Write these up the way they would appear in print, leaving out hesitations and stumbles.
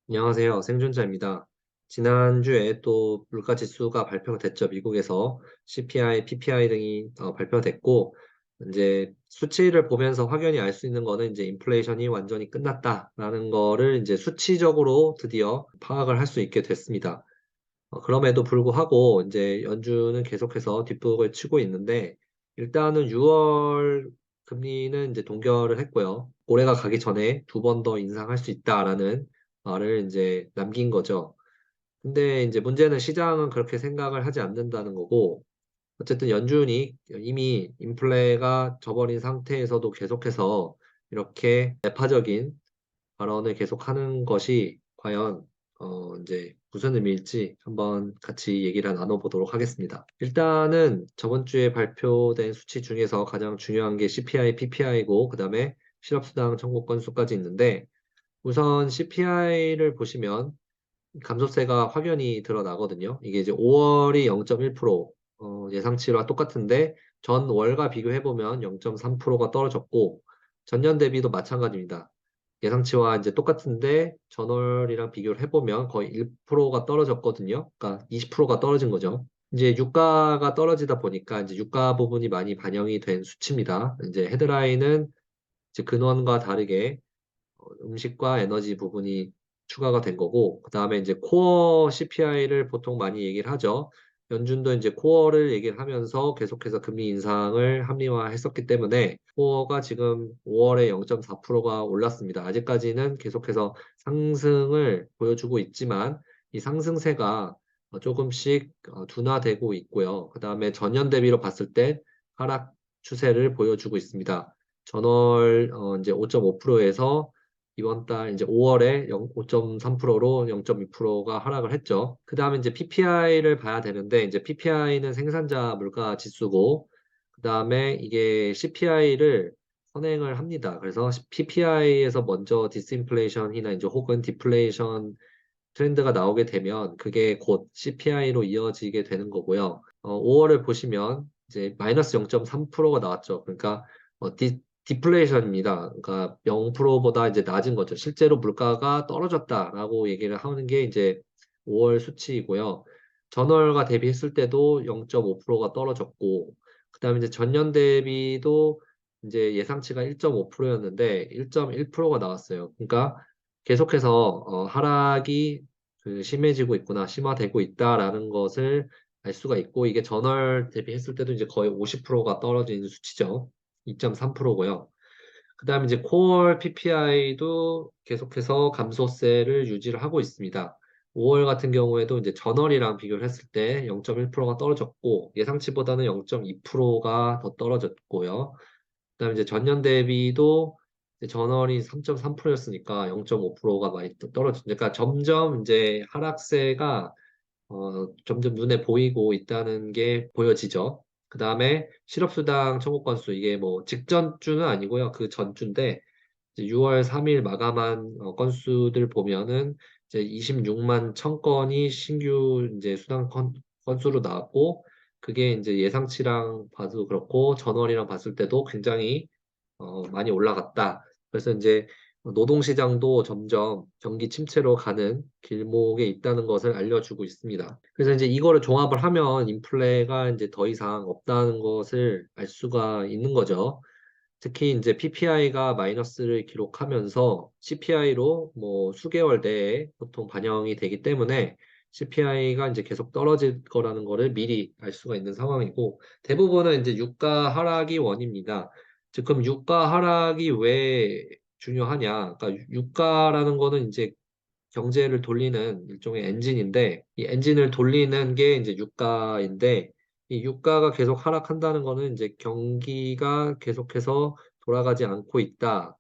안녕하세요. 생존자입니다. 지난주에 또 물가 지수가 발표가 됐죠. 미국에서 CPI, PPI 등이 발표됐고, 이제 수치를 보면서 확연히 알 수 있는 거는 이제 인플레이션이 완전히 끝났다라는 거를 이제 수치적으로 드디어 파악을 할 수 있게 됐습니다. 그럼에도 불구하고 이제 연준은 계속해서 뒷북을 치고 있는데, 일단은 6월 금리는 이제 동결을 했고요. 올해가 가기 전에 두 번 더 인상할 수 있다라는 말을 이제 남긴 거죠. 근데 이제 문제는 시장은 그렇게 생각을 하지 않는다는 거고, 어쨌든 연준이 이미 인플레가 져버린 상태에서도 계속해서 이렇게 매파적인 발언을 계속하는 것이 과연 이제 무슨 의미일지 한번 같이 얘기를 나눠보도록 하겠습니다. 일단은 저번 주에 발표된 수치 중에서 가장 중요한 게 CPI, PPI고 그다음에 실업수당 청구 건수까지 있는데 우선 CPI를 보시면 감소세가 확연히 드러나거든요. 이게 이제 5월이 0.1%, 예상치와 똑같은데 전 월과 비교해보면 0.3%가 떨어졌고 전년 대비도 마찬가지입니다. 예상치와 이제 똑같은데 전월이랑 비교를 해보면 거의 1%가 떨어졌거든요. 그러니까 20%가 떨어진 거죠. 이제 유가가 떨어지다 보니까 이제 유가 부분이 많이 반영이 된 수치입니다. 이제 헤드라인은 이제 근원과 다르게 음식과 에너지 부분이 추가가 된 거고, 그 다음에 이제 코어 CPI를 보통 많이 얘기를 하죠. 연준도 이제 코어를 얘기를 하면서 계속해서 금리 인상을 합리화했었기 때문에 코어가 지금 5월에 0.4%가 올랐습니다. 아직까지는 계속해서 상승을 보여주고 있지만 이 상승세가 조금씩 둔화되고 있고요. 그 다음에 전년 대비로 봤을 때 하락 추세를 보여주고 있습니다. 전월 이제 5.5%에서 이번 달 이제 5월에 5.3%로 0.2%가 하락을 했죠. 그 다음에 이제 PPI를 봐야 되는데, 이제 PPI는 생산자 물가 지수고, 그 다음에 이게 CPI를 선행을 합니다. 그래서 PPI에서 먼저 디스인플레이션이나 이제 혹은 디플레이션 트렌드가 나오게 되면 그게 곧 CPI로 이어지게 되는 거고요. 5월을 보시면 이제 마이너스 0.3%가 나왔죠. 그러니까 디플레이션입니다. 그러니까 0%보다 이제 낮은 거죠. 실제로 물가가 떨어졌다라고 얘기를 하는 게 이제 5월 수치이고요. 전월과 대비했을 때도 0.5%가 떨어졌고, 그다음에 이제 전년 대비도 이제 예상치가 1.5%였는데 1.1%가 나왔어요. 그러니까 계속해서 하락이 심해지고 있구나, 심화되고 있다라는 것을 알 수가 있고, 이게 전월 대비했을 때도 이제 거의 50%가 떨어진 수치죠. 2.3%고요. 그 다음에 이제 코어 PPI도 계속해서 감소세를 유지를 하고 있습니다. 5월 같은 경우에도 이제 전월이랑 비교를 했을 때 0.1%가 떨어졌고, 예상치보다는 0.2%가 더 떨어졌고요. 그다음에 이제 전년 대비도 이제 전월이 3.3%였으니까 0.5%가 많이 떨어졌죠. 그러니까 점점 이제 하락세가 점점 눈에 보이고 있다는 게 보여지죠. 그 다음에 실업수당 청구 건수 이게 뭐 직전주는 아니고요. 그 전주인데 이제 6월 3일 마감한 건수들 보면은 이제 26만 1,000건이 신규 이제 건수로 나왔고 그게 이제 예상치랑 봐도 그렇고 전월이랑 봤을 때도 굉장히 많이 올라갔다. 그래서 이제 노동시장도 점점 경기 침체로 가는 길목에 있다는 것을 알려주고 있습니다. 그래서 이제 이거를 종합을 하면 인플레가 이제 더 이상 없다는 것을 알 수가 있는 거죠. 특히 이제 PPI가 마이너스를 기록하면서 CPI로 뭐 수개월 내에 보통 반영이 되기 때문에 CPI가 이제 계속 떨어질 거라는 거를 미리 알 수가 있는 상황이고 대부분은 이제 유가 하락이 원입니다. 즉, 그럼 유가 하락이 왜 중요하냐? 그러니까 유가라는 거는 이제 경제를 돌리는 일종의 엔진인데, 이 엔진을 돌리는 게 이제 유가인데, 이 유가가 계속 하락한다는 거는 이제 경기가 계속해서 돌아가지 않고 있다,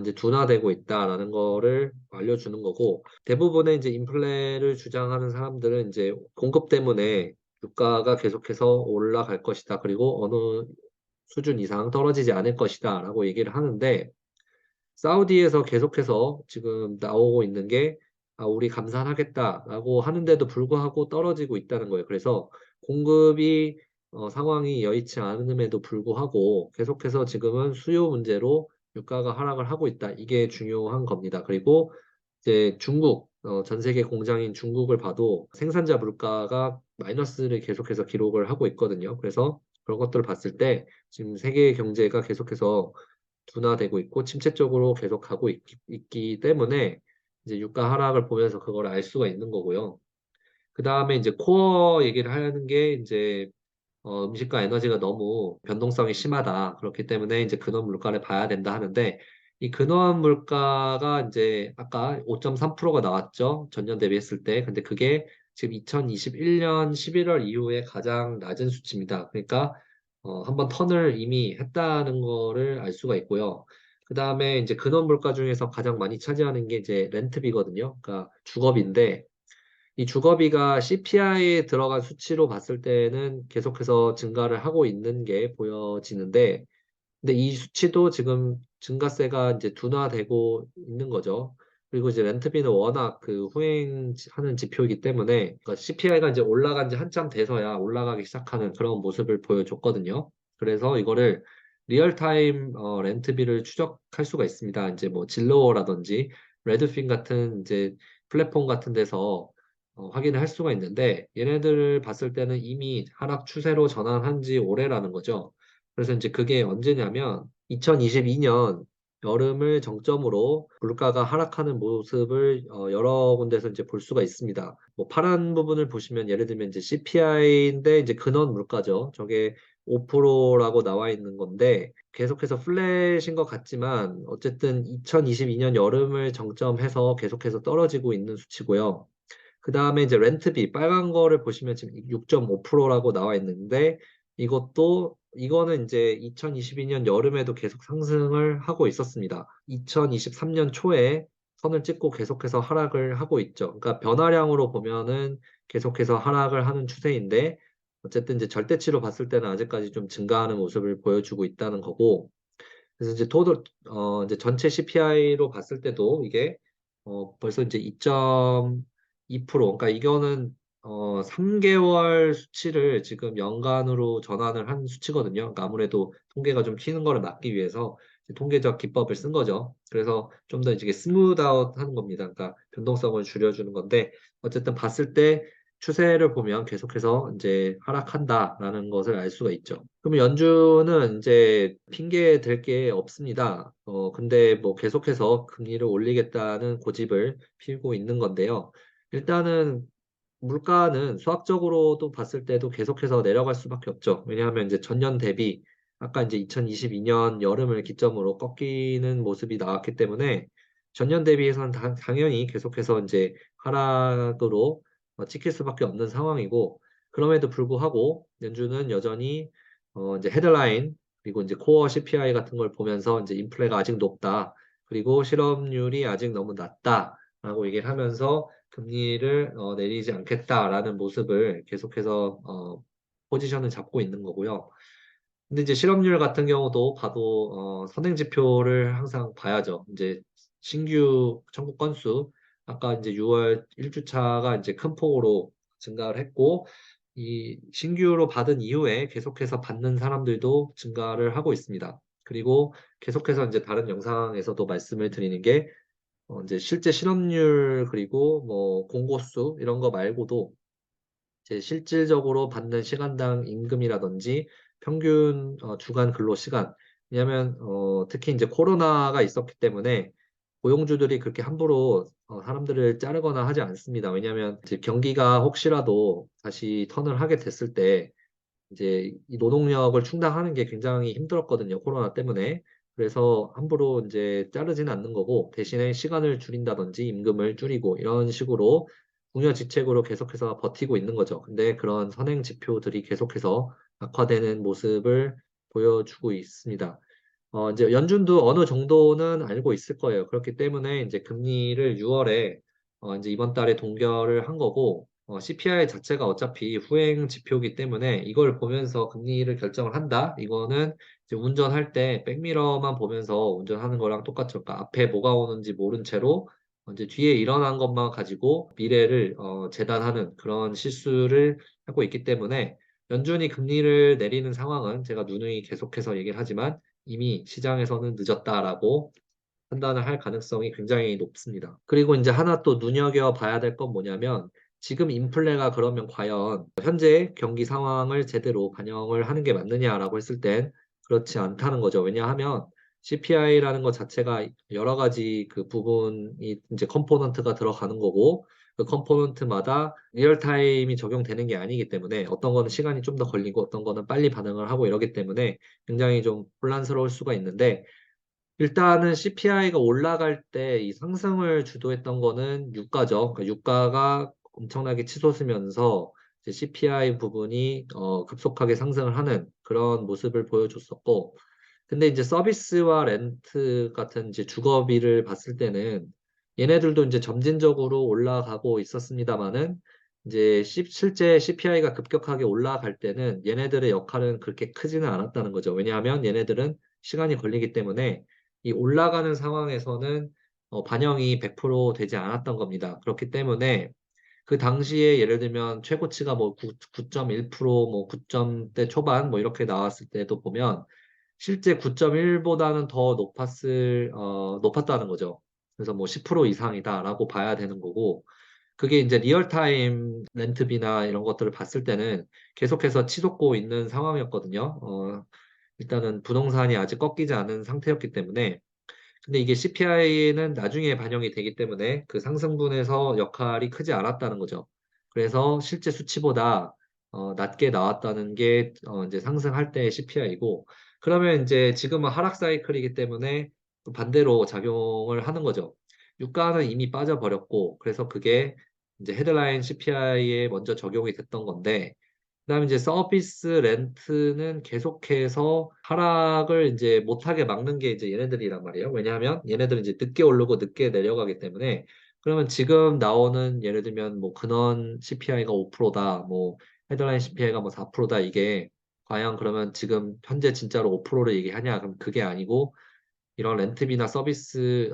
이제 둔화되고 있다라는 거를 알려주는 거고, 대부분의 이제 인플레를 주장하는 사람들은 이제 공급 때문에 유가가 계속해서 올라갈 것이다. 그리고 어느 수준 이상 떨어지지 않을 것이다. 라고 얘기를 하는데, 사우디에서 계속해서 지금 나오고 있는 게 우리 감산하겠다라고 하는데도 불구하고 떨어지고 있다는 거예요. 그래서 공급이 상황이 여의치 않음에도 불구하고 계속해서 지금은 수요 문제로 유가가 하락을 하고 있다. 이게 중요한 겁니다. 그리고 이제 중국 전 세계 공장인 중국을 봐도 생산자 물가가 마이너스를 계속해서 기록을 하고 있거든요. 그래서 그런 것들을 봤을 때 지금 세계 경제가 계속해서 둔화되고 있고 침체 쪽으로 계속 가고 있기 때문에 이제 유가 하락을 보면서 그걸 알 수가 있는 거고요. 그 다음에 이제 코어 얘기를 하는 게 이제 음식과 에너지가 너무 변동성이 심하다. 그렇기 때문에 이제 근원 물가를 봐야 된다 하는데 이 근원 물가가 이제 아까 5.3%가 나왔죠. 전년 대비했을 때. 근데 그게 지금 2021년 11월 이후에 가장 낮은 수치입니다. 그러니까 한번 턴을 이미 했다는 거를 알 수가 있고요. 그 다음에 이제 근원 물가 중에서 가장 많이 차지하는 게 이제 렌트비거든요. 그러니까 주거비인데 이 주거비가 CPI에 들어간 수치로 봤을 때는 계속해서 증가를 하고 있는 게 보여지는데, 근데 이 수치도 지금 증가세가 이제 둔화되고 있는 거죠. 그리고 이제 렌트비는 워낙 그 후행하는 지표이기 때문에 그러니까 CPI가 이제 올라간 지 한참 돼서야 올라가기 시작하는 그런 모습을 보여줬거든요. 그래서 이거를 리얼타임 렌트비를 추적할 수가 있습니다. 이제 뭐 진로어라든지 레드핀 같은 이제 플랫폼 같은 데서 확인을 할 수가 있는데 얘네들을 봤을 때는 이미 하락 추세로 전환한 지 오래라는 거죠. 그래서 이제 그게 언제냐면 2022년 여름을 정점으로 물가가 하락하는 모습을 여러 군데서 이제 볼 수가 있습니다. 뭐 파란 부분을 보시면 예를 들면 이제 CPI인데 이제 근원 물가죠. 저게 5%라고 나와 있는 건데 계속해서 플랫인 것 같지만 어쨌든 2022년 여름을 정점해서 계속해서 떨어지고 있는 수치고요. 그 다음에 이제 렌트비 빨간 거를 보시면 지금 6.5%라고 나와 있는데 이거는 이제 2022년 여름에도 계속 상승을 하고 있었습니다. 2023년 초에 선을 찍고 계속해서 하락을 하고 있죠. 그러니까 변화량으로 보면은 계속해서 하락을 하는 추세인데 어쨌든 이제 절대치로 봤을 때는 아직까지 좀 증가하는 모습을 보여주고 있다는 거고 그래서 이제 이제 전체 CPI로 봤을 때도 이게 벌써 이제 2.2%, 그러니까 이거는 3개월 수치를 지금 연간으로 전환을 한 수치거든요. 그러니까 아무래도 통계가 좀 튀는 거를 막기 위해서 이제 통계적 기법을 쓴 거죠. 그래서 좀 더 이제 스무드 아웃 하는 겁니다. 그러니까 변동성을 줄여주는 건데 어쨌든 봤을 때 추세를 보면 계속해서 이제 하락한다라는 것을 알 수가 있죠. 그러면 연준은 이제 핑계 댈 게 없습니다. 근데 뭐 계속해서 금리를 올리겠다는 고집을 피우고 있는 건데요. 일단은 물가는 수학적으로도 봤을 때도 계속해서 내려갈 수밖에 없죠. 왜냐하면 이제 전년 대비 아까 이제 2022년 여름을 기점으로 꺾이는 모습이 나왔기 때문에 전년 대비해서는 당연히 계속해서 이제 하락으로 찍힐 수밖에 없는 상황이고 그럼에도 불구하고 연준은 여전히 이제 헤드라인 그리고 이제 코어 CPI 같은 걸 보면서 이제 인플레가 아직 높다. 그리고 실업률이 아직 너무 낮다라고 얘기를 하면서 금리를 내리지 않겠다라는 모습을 계속해서 포지션을 잡고 있는 거고요. 근데 이제 실업률 같은 경우도 봐도 선행 지표를 항상 봐야죠. 이제 신규 청구 건수 아까 이제 6월 1주차가 이제 큰 폭으로 증가를 했고 이 신규로 받은 이후에 계속해서 받는 사람들도 증가를 하고 있습니다. 그리고 계속해서 이제 다른 영상에서도 말씀을 드리는 게 이제 실제 실업률 그리고 뭐 공고수 이런 거 말고도 이제 실질적으로 받는 시간당 임금이라든지 평균 주간 근로 시간. 왜냐하면 특히 이제 코로나가 있었기 때문에 고용주들이 그렇게 함부로 사람들을 자르거나 하지 않습니다. 왜냐하면 이제 경기가 혹시라도 다시 턴을 하게 됐을 때 이제 이 노동력을 충당하는 게 굉장히 힘들었거든요. 코로나 때문에. 그래서 함부로 이제 자르지는 않는 거고 대신에 시간을 줄인다든지 임금을 줄이고 이런 식으로 궁여지책으로 계속해서 버티고 있는 거죠. 근데 그런 선행 지표들이 계속해서 악화되는 모습을 보여주고 있습니다. 이제 연준도 어느 정도는 알고 있을 거예요. 그렇기 때문에 이제 금리를 6월에 이제 이번 달에 동결을 한 거고 CPI 자체가 어차피 후행 지표이기 때문에 이걸 보면서 금리를 결정을 한다. 이거는 이제 운전할 때 백미러만 보면서 운전하는 거랑 똑같죠. 그러니까 앞에 뭐가 오는지 모른 채로 이제 뒤에 일어난 것만 가지고 미래를 재단하는 그런 실수를 하고 있기 때문에 연준이 금리를 내리는 상황은 제가 누누이 계속해서 얘기를 하지만 이미 시장에서는 늦었다라고 판단을 할 가능성이 굉장히 높습니다. 그리고 이제 하나 또 눈여겨봐야 될 건 뭐냐면 지금 인플레가 그러면 과연 현재 경기 상황을 제대로 반영을 하는 게 맞느냐라고 했을 땐 그렇지 않다는 거죠. 왜냐하면 CPI라는 것 자체가 여러 가지 그 부분이 이제 컴포넌트가 들어가는 거고 그 컴포넌트마다 리얼타임이 적용되는 게 아니기 때문에 어떤 거는 시간이 좀 더 걸리고 어떤 거는 빨리 반응을 하고 이러기 때문에 굉장히 좀 혼란스러울 수가 있는데 일단은 CPI가 올라갈 때 이 상승을 주도했던 거는 유가죠. 그러니까 유가가 엄청나게 치솟으면서 이제 CPI 부분이 급속하게 상승을 하는 그런 모습을 보여줬었고, 근데 이제 서비스와 렌트 같은 이제 주거비를 봤을 때는 얘네들도 이제 점진적으로 올라가고 있었습니다만은 이제 실제 CPI가 급격하게 올라갈 때는 얘네들의 역할은 그렇게 크지는 않았다는 거죠. 왜냐하면 얘네들은 시간이 걸리기 때문에 이 올라가는 상황에서는 반영이 100% 되지 않았던 겁니다. 그렇기 때문에 그 당시에 예를 들면 최고치가 뭐 9.1%, 뭐 9점대 초반 뭐 이렇게 나왔을 때도 보면 실제 9.1보다는 더 높았다는 거죠. 그래서 뭐 10% 이상이다라고 봐야 되는 거고, 그게 이제 리얼타임 렌트비나 이런 것들을 봤을 때는 계속해서 치솟고 있는 상황이었거든요. 일단은 부동산이 아직 꺾이지 않은 상태였기 때문에 근데 이게 CPI는 나중에 반영이 되기 때문에 그 상승분에서 역할이 크지 않았다는 거죠. 그래서 실제 수치보다 낮게 나왔다는 게 이제 상승할 때의 CPI이고 그러면 이제 지금은 하락 사이클이기 때문에 또 반대로 작용을 하는 거죠. 유가는 이미 빠져버렸고 그래서 그게 이제 헤드라인 CPI에 먼저 적용이 됐던 건데 그다음에 이제 서비스 렌트는 계속해서 하락을 이제 못하게 막는 게 이제 얘네들이란 말이에요. 왜냐하면 얘네들은 이제 늦게 오르고 늦게 내려가기 때문에 그러면 지금 나오는 예를 들면 뭐 근원 CPI가 5%다, 뭐 헤드라인 CPI가 뭐 4%다 이게 과연 그러면 지금 현재 진짜로 5%를 얘기하냐? 그럼 그게 아니고 이런 렌트비나 서비스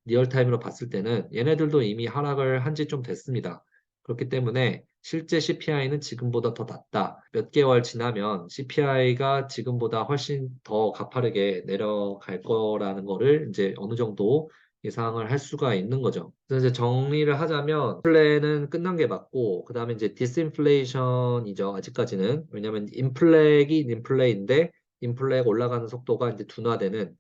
리얼타임으로 봤을 때는 얘네들도 이미 하락을 한지 좀 됐습니다. 그렇기 때문에 실제 CPI는 지금보다 더 낮다. 몇 개월 지나면 CPI가 지금보다 훨씬 더 가파르게 내려갈 거라는 거를 이제 어느 정도 예상을 할 수가 있는 거죠. 그래서 이제 정리를 하자면 인플레는 끝난 게 맞고 그다음에 이제 디스인플레이션이죠. 아직까지는. 왜냐면 인플레긴 인플레인데 인플레가 올라가는 속도가 이제 둔화되는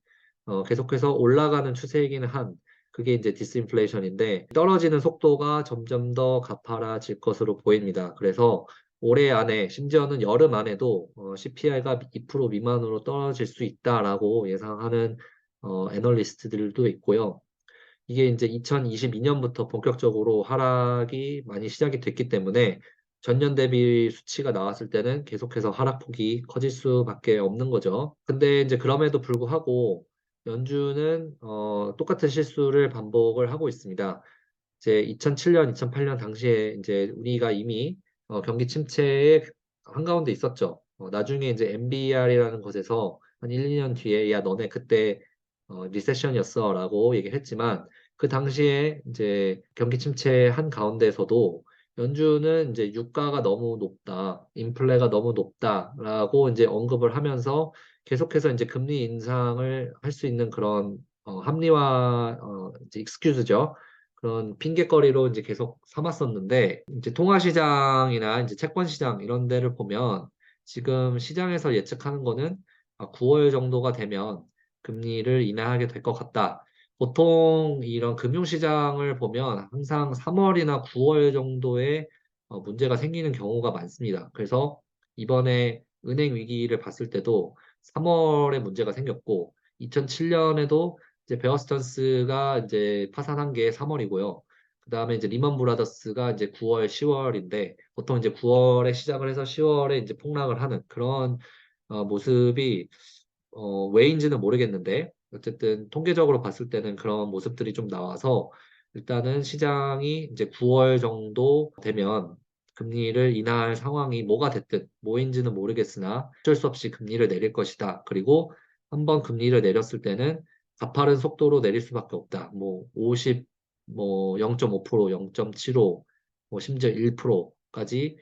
계속해서 올라가는 추세이기는 한 그게 이제 디스인플레이션인데 떨어지는 속도가 점점 더 가파라질 것으로 보입니다. 그래서 올해 안에 심지어는 여름 안에도 CPI가 2% 미만으로 떨어질 수 있다라고 예상하는 애널리스트들도 있고요. 이게 이제 2022년부터 본격적으로 하락이 많이 시작이 됐기 때문에 전년 대비 수치가 나왔을 때는 계속해서 하락폭이 커질 수밖에 없는 거죠. 근데 이제 그럼에도 불구하고 연준은 똑같은 실수를 반복을 하고 있습니다. 이제 2007년, 2008년 당시에 이제 우리가 이미 경기 침체의 한가운데 있었죠. 나중에 이제 MBR이라는 것에서 한 1, 2년 뒤에 야 너네 그때 리세션이었어라고 얘기를 했지만 그 당시에 이제 경기 침체 한 가운데서도 연준은 이제 유가가 너무 높다, 인플레가 너무 높다라고 이제 언급을 하면서 계속해서 이제 금리 인상을 할 수 있는 그런 합리화 이제 익스큐즈죠. 그런 핑계거리로 이제 계속 삼았었는데 이제 통화시장이나 이제 채권시장 이런 데를 보면 지금 시장에서 예측하는 거는 9월 정도가 되면 금리를 인하하게 될 것 같다. 보통 이런 금융시장을 보면 항상 3월이나 9월 정도에 문제가 생기는 경우가 많습니다. 그래서 이번에 은행 위기를 봤을 때도 3월에 문제가 생겼고 2007년에도 이제 베어스턴스가 이제 파산한 게 3월이고요. 그 다음에 이제 리먼 브라더스가 이제 9월, 10월인데 보통 이제 9월에 시작을 해서 10월에 이제 폭락을 하는 그런 모습이 왜인지는 모르겠는데 어쨌든 통계적으로 봤을 때는 그런 모습들이 좀 나와서 일단은 시장이 이제 9월 정도 되면 금리를 인하할 상황이 뭐가 됐든 뭐인지는 모르겠으나 어쩔 수 없이 금리를 내릴 것이다. 그리고 한번 금리를 내렸을 때는 가파른 속도로 내릴 수밖에 없다. 뭐 50, 뭐 0.5%, 0.75, 뭐 심지어 1%까지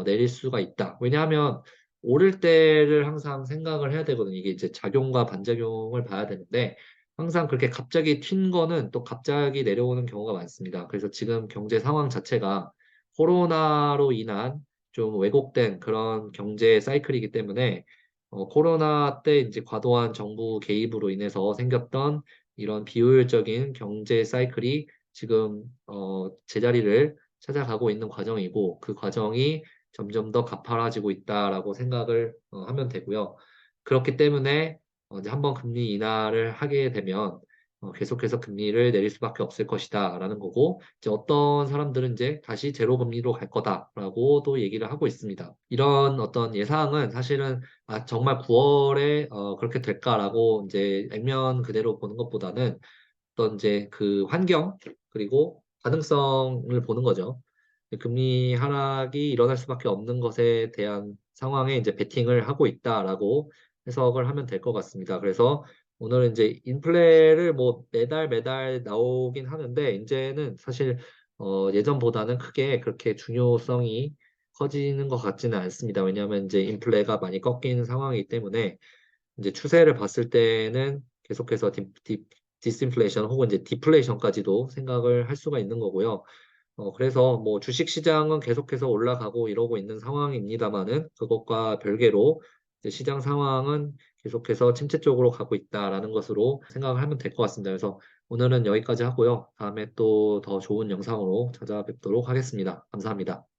내릴 수가 있다. 왜냐하면 오를 때를 항상 생각을 해야 되거든요. 이게 이제 작용과 반작용을 봐야 되는데 항상 그렇게 갑자기 튄 거는 또 갑자기 내려오는 경우가 많습니다. 그래서 지금 경제 상황 자체가 코로나로 인한 좀 왜곡된 그런 경제 사이클이기 때문에 코로나 때 이제 과도한 정부 개입으로 인해서 생겼던 이런 비효율적인 경제 사이클이 지금 제자리를 찾아가고 있는 과정이고 그 과정이 점점 더 가파라지고 있다라고 생각을 하면 되고요. 그렇기 때문에 이제 한번 금리 인하를 하게 되면 계속해서 금리를 내릴 수밖에 없을 것이다라는 거고 이제 어떤 사람들은 이제 다시 제로 금리로 갈 거다라고 또 얘기를 하고 있습니다. 이런 어떤 예상은 사실은 정말 9월에 그렇게 될까라고 이제 액면 그대로 보는 것보다는 어떤 이제 그 환경 그리고 가능성을 보는 거죠. 금리 하락이 일어날 수밖에 없는 것에 대한 상황에 이제 베팅을 하고 있다라고 해석을 하면 될 것 같습니다. 그래서 오늘은 이제 인플레를 뭐 매달 매달 나오긴 하는데 이제는 사실 예전보다는 크게 그렇게 중요성이 커지는 것 같지는 않습니다. 왜냐하면 이제 인플레가 많이 꺾이는 상황이기 때문에 이제 추세를 봤을 때는 계속해서 디스인플레이션 혹은 이제 디플레이션까지도 생각을 할 수가 있는 거고요. 그래서 뭐 주식 시장은 계속해서 올라가고 이러고 있는 상황입니다만은 그것과 별개로 이제 시장 상황은 계속해서 침체 쪽으로 가고 있다라는 것으로 생각을 하면 될 것 같습니다. 그래서 오늘은 여기까지 하고요. 다음에 또 더 좋은 영상으로 찾아뵙도록 하겠습니다. 감사합니다.